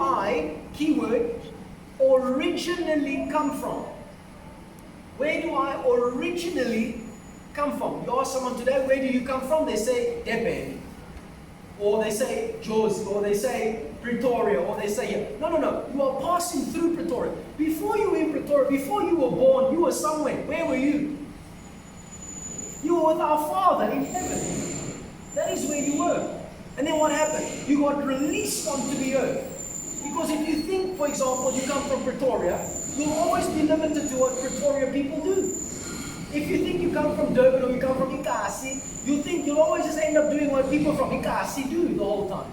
I, keyword, originally come from? Where do I originally come from? You ask someone today, where do you come from? They say, Durban. Or they say, Jozi. Or they say, Pretoria. Or they say, here. No, no, no. You are passing through Pretoria. Before you were in Pretoria, before you were born, you were somewhere. Where were you? You were with our Father in heaven. That is where you were. And then what happened? You got released onto the earth. Because if you think, for example, you come from Pretoria, you'll always be limited to what Pretoria people do. If you think you come from Durban or you come from Ikasi, you'll always just end up doing what people from Ikasi do the whole time.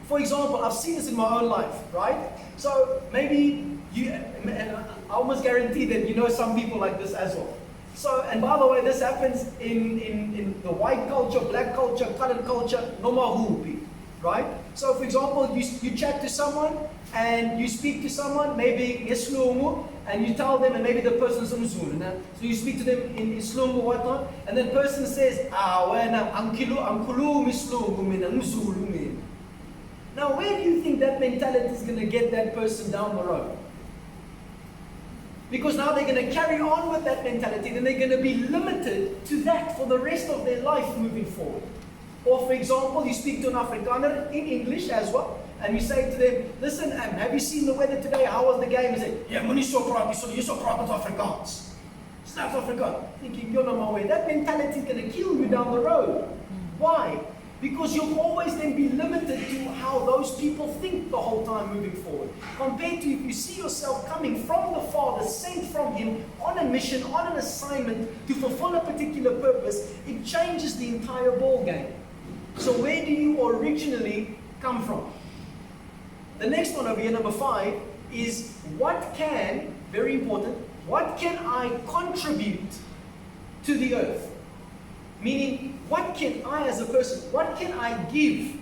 For example, I've seen this in my own life, right? So maybe and I almost guarantee that you know some people like this as well. So, and by the way, this happens in the white culture, black culture, colored culture, no mahupi, right? So, for example, you chat to someone and you speak to someone, maybe Islumu, and you tell them, and maybe the person's Mzulu. So you speak to them in Islumu or whatnot, and the person says, Now, where do you think that mentality is going to get that person down the road? Because now they're going to carry on with that mentality, then they're going to be limited to that for the rest of their life moving forward. Or for example, you speak to an Afrikaner in English as well, and you say to them, listen, have you seen the weather today? How was the game? They say, yeah, you're so praat met Afrikaans. Snaps Afrikaans. Thinking, you're not my way. That mentality is going to kill you down the road. Why? Because you'll always then be limited to how those people think the whole time moving forward. Compared to if you see yourself coming from the Father, sent from Him, on a mission, on an assignment, to fulfill a particular purpose, it changes the entire ball game. So where do you originally come from? The next one over here, number 5, is very important, what can I contribute to the earth? Meaning, what can I as a person, what can I give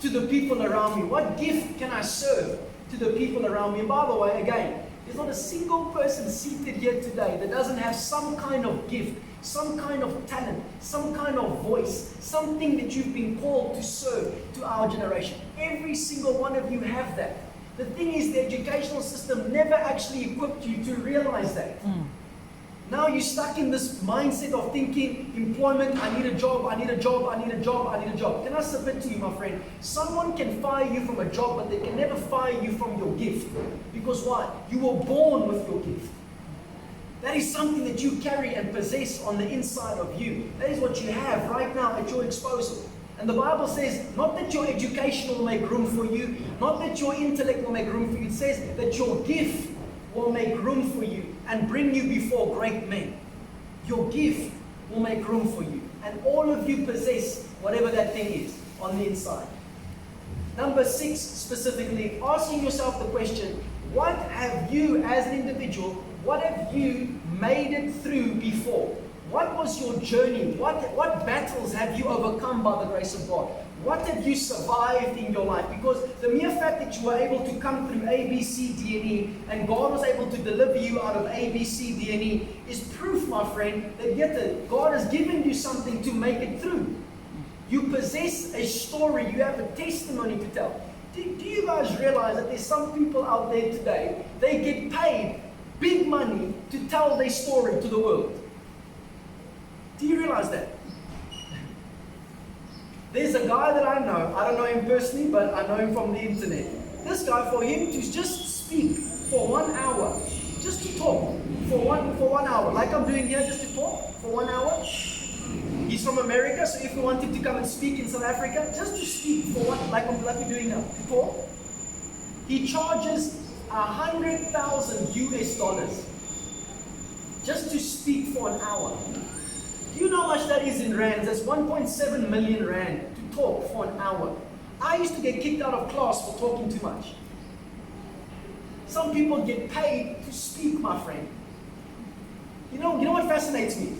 to the people around me? What gift can I serve to the people around me? And by the way, again, there's not a single person seated here today that doesn't have some kind of gift, some kind of talent, some kind of voice, something that you've been called to serve to our generation. Every single one of you have that. The thing is, the educational system never actually equipped you to realize that. Now you're stuck in this mindset of thinking, employment, I need a job, I need a job, I need a job, I need a job. Can I submit to you, my friend? Someone can fire you from a job, but they can never fire you from your gift. Because why? You were born with your gift. That is something that you carry and possess on the inside of you. That is what you have right now at your disposal. And the Bible says, not that your education will make room for you, not that your intellect will make room for you. It says that your gift will make room for you and bring you before great men. Your gift will make room for you. And all of you possess whatever that thing is on the inside. Number 6, specifically, asking yourself the question, what have you as an individual, what have you made it through before? What was your journey? What battles have you overcome by the grace of God? What have you survived in your life? Because the mere fact that you were able to come through A, B, C, D, and E, and God was able to deliver you out of A, B, C, D, and E, is proof, my friend, that yet God has given you something to make it through. You possess a story, you have a testimony to tell. Do you guys realize that there's some people out there today, they get paid big money to tell their story to the world? Do you realize that? There's a guy that I know, I don't know him personally, but I know him from the internet. This guy, for him to just speak for 1 hour, just to talk for one hour, like I'm doing here, just to talk for 1 hour. He's from America, so if we wanted to come and speak in South Africa, just to speak for like we're doing now, to talk, he charges $100,000 US just to speak for an hour. Do you know how much that is in rands? That's 1.7 million rand to talk for an hour. I used to get kicked out of class for talking too much. Some people get paid to speak, my friend. You know what fascinates me?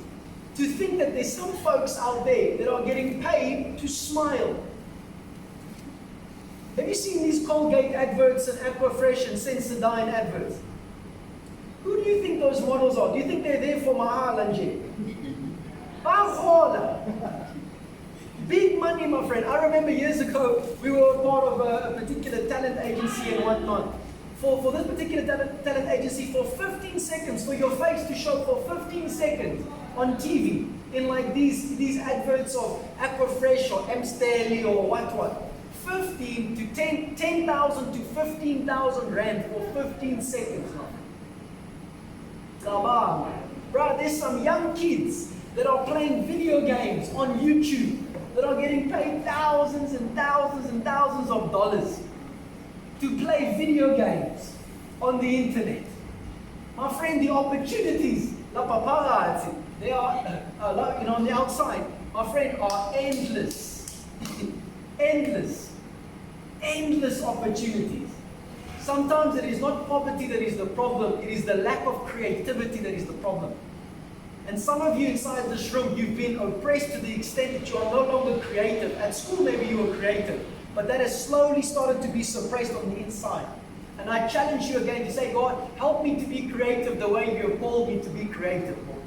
To think that there's some folks out there that are getting paid to smile. Have you seen these Colgate adverts and Aquafresh and Sensodyne adverts? Who do you think those models are? Do you think they're there for Mahalanje? Big big money, my friend. I remember years ago, we were part of a particular talent agency and whatnot. For this particular talent agency, for 15 seconds, for your face to show for 15 seconds on TV, in like these adverts of Aquafresh or Amstel or what, 15 to 10,000 to 15,000 rand for 15 seconds. Come on, bro, there's some young kids that are playing video games on YouTube that are getting paid thousands and thousands and thousands of dollars to play video games on the internet. My friend, the opportunities, la paparazzi, they are, on the outside, my friend, are endless. Endless opportunities. Sometimes it is not poverty that is the problem, it is the lack of creativity that is the problem. And some of you inside this room, you've been oppressed to the extent that you are no longer creative. At school, maybe you were creative, but that has slowly started to be suppressed on the inside. And I challenge you again to say, God, help me to be creative the way you have called me to be creative, Lord.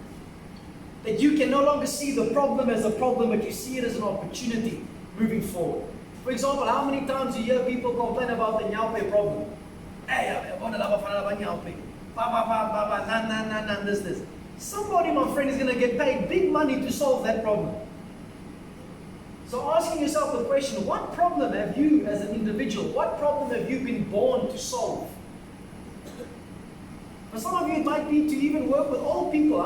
That you can no longer see the problem as a problem, but you see it as an opportunity moving forward. For example, how many times you hear people complain about the Nyaupe problem? Hey, this. Somebody, my friend, is going to get paid big money to solve that problem. So asking yourself the question, what problem have you as an individual, what problem have you been born to solve? For some of you, it might be to even work with old people.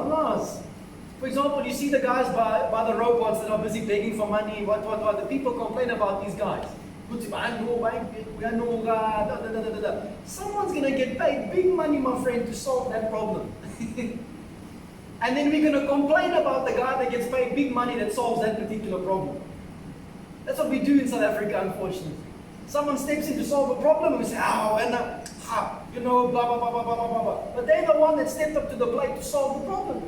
For example, you see the guys by the robots that are busy begging for money, what. The people complain about these guys. Someone's going to get paid big money, my friend, to solve that problem. And then we're going to complain about the guy that gets paid big money that solves that particular problem. That's what we do in South Africa, unfortunately. Someone steps in to solve a problem and we say, blah, blah, blah, blah, blah, blah. But they're the one that stepped up to the plate to solve the problem.